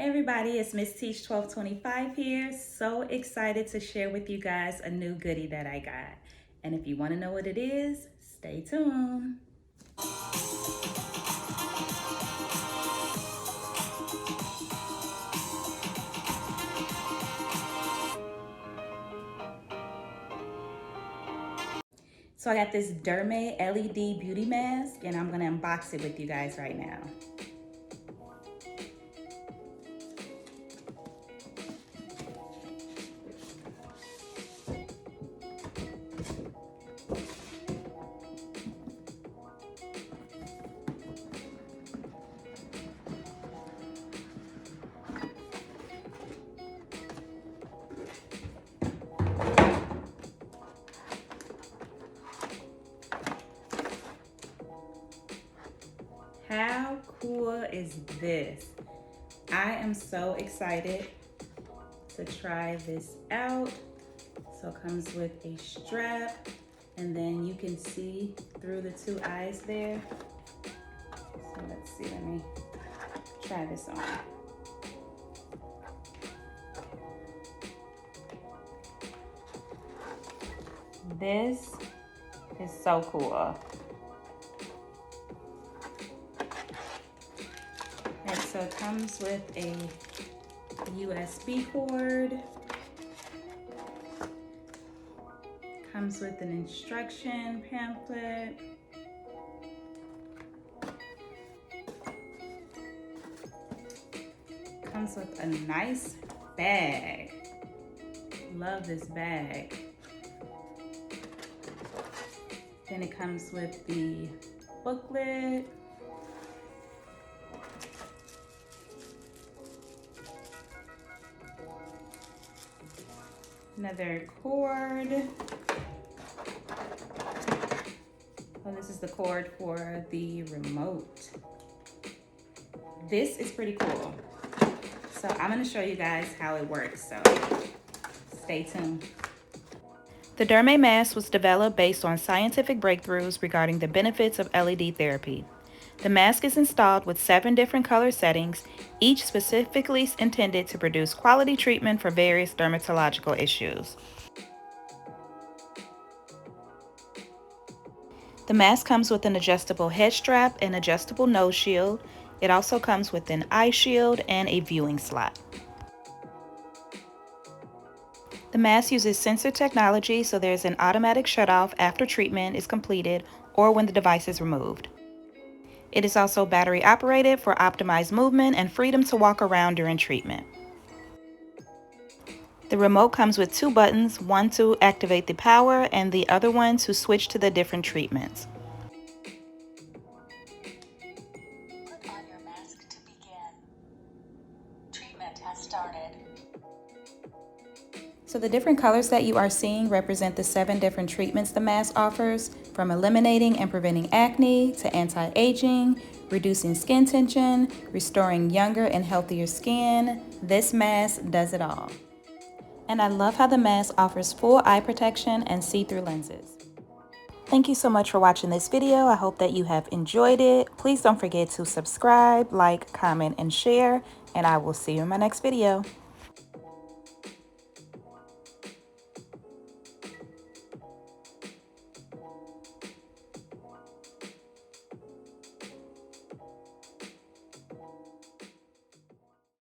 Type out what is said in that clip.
Hey everybody, it's Miss Teach 1225 here. So excited to share with you guys a new goodie that I got. And if you want to know what it is, stay tuned. So I got this Dermay LED beauty mask and I'm going to unbox it with you guys right now. How cool is this? I am so excited to try this out. So it comes with a strap and then you can see through the two eyes there. So let's see, let me try this on. This is so cool. And so it comes with a USB cord. Comes with an instruction pamphlet. Comes with a nice bag. Love this bag. Then it comes with the booklet. Another cord. Oh, this is the cord for the remote. This is pretty cool. So I'm gonna show you guys how it works, so stay tuned. The Dermay mask was developed based on scientific breakthroughs regarding the benefits of LED therapy. The mask is installed with 7 different color settings, each specifically intended to produce quality treatment for various dermatological issues. The mask comes with an adjustable head strap and adjustable nose shield. It also comes with an eye shield and a viewing slot. The mask uses sensor technology, so there's an automatic shutoff after treatment is completed or when the device is removed. It is also battery operated for optimized movement and freedom to walk around during treatment. The remote comes with 2 buttons, one to activate the power and the other one to switch to the different treatments. Put on your mask to begin. Treatment has started. So the different colors that you are seeing represent the 7 different treatments the mask offers, from eliminating and preventing acne to anti-aging, reducing skin tension, restoring younger and healthier skin. This mask does it all. And I love how the mask offers full eye protection and see-through lenses. Thank you so much for watching this video. I hope that you have enjoyed it. Please don't forget to subscribe, like, comment, and share, and I will see you in my next video.